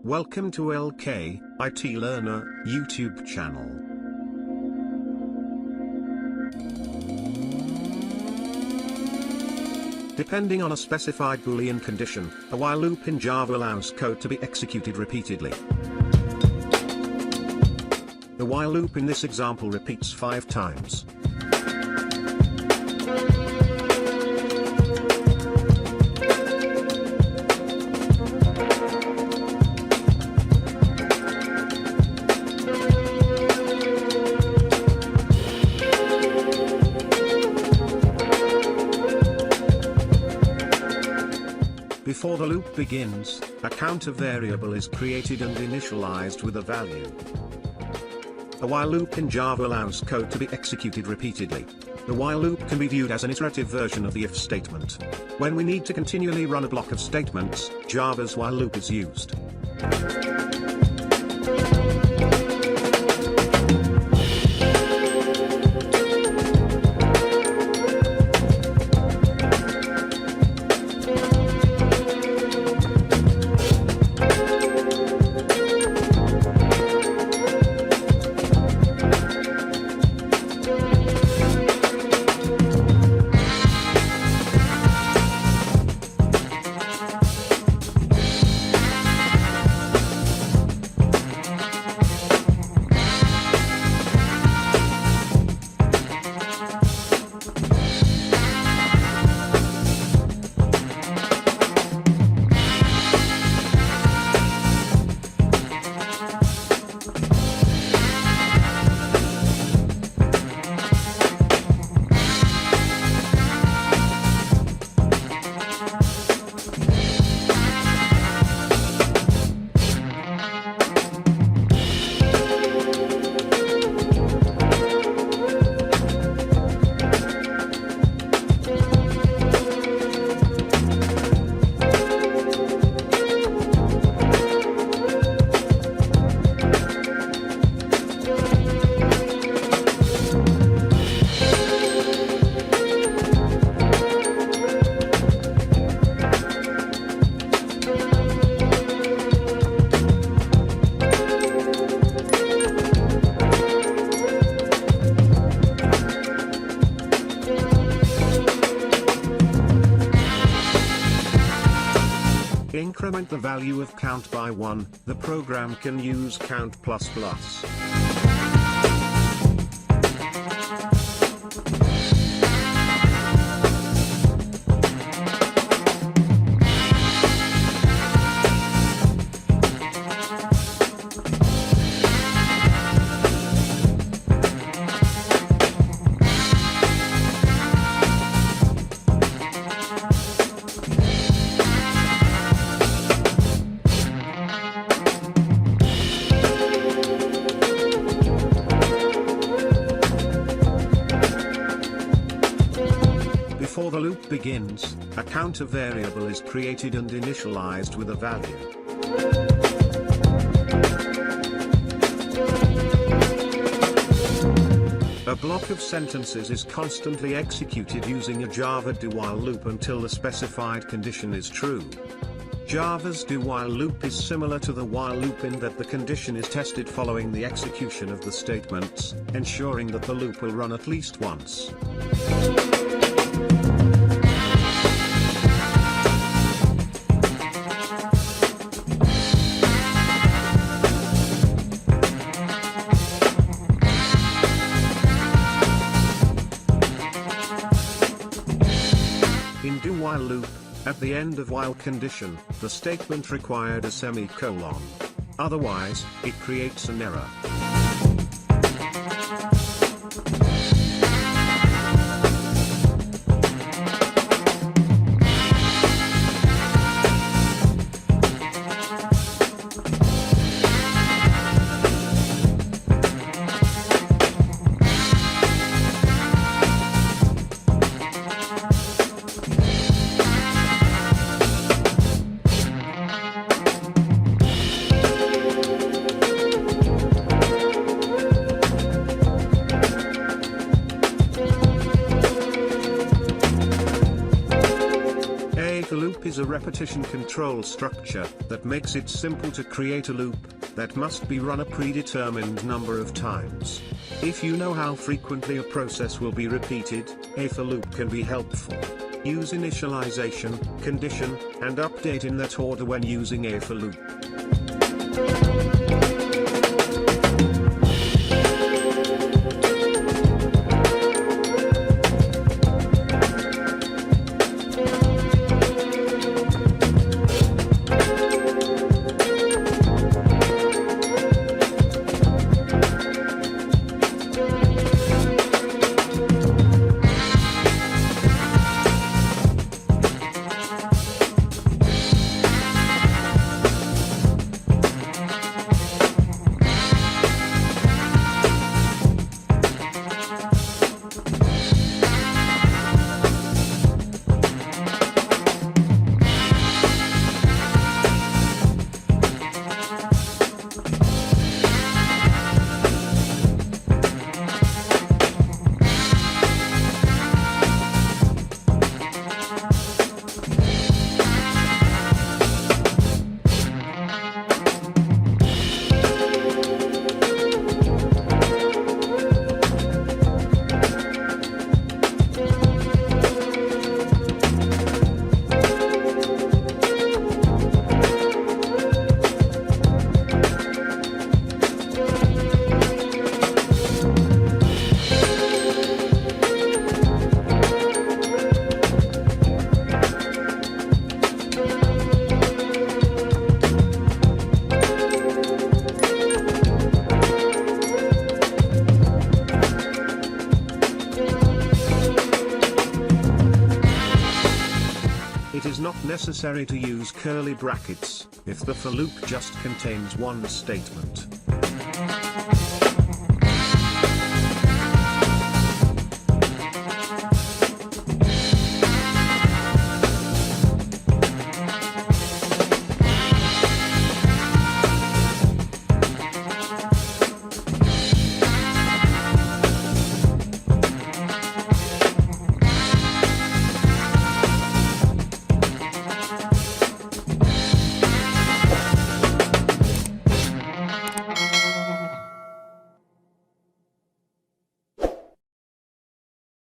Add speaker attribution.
Speaker 1: Welcome to LK IT Learner YouTube channel. Depending on a specified Boolean condition, a while loop in Java allows code to be executed repeatedly. The while loop in this example repeats 5 times. Before the loop begins, a counter variable is created and initialized with a value. A while loop in Java allows code to be executed repeatedly. The while loop can be viewed as an iterative version of the if statement. When we need to continually run a block of statements, Java's while loop is used. Increment the value of count by 1, the program can use count++. Before the loop begins, a counter variable is created and initialized with a value. A block of sentences is constantly executed using a Java do-while loop until the specified condition is true. Java's do-while loop is similar to the while loop in that the condition is tested following the execution of the statements, ensuring that the loop will run at least once. In do-while loop, at the end of while condition, the statement required a semicolon. Otherwise, it creates an error. a repetition control structure that makes it simple to create a loop that must be run a predetermined number of times. If you know how frequently a process will be repeated, a for loop can be helpful. Use initialization, condition, and update in that order when using a for loop. It is not necessary to use curly brackets if the for loop just contains one statement.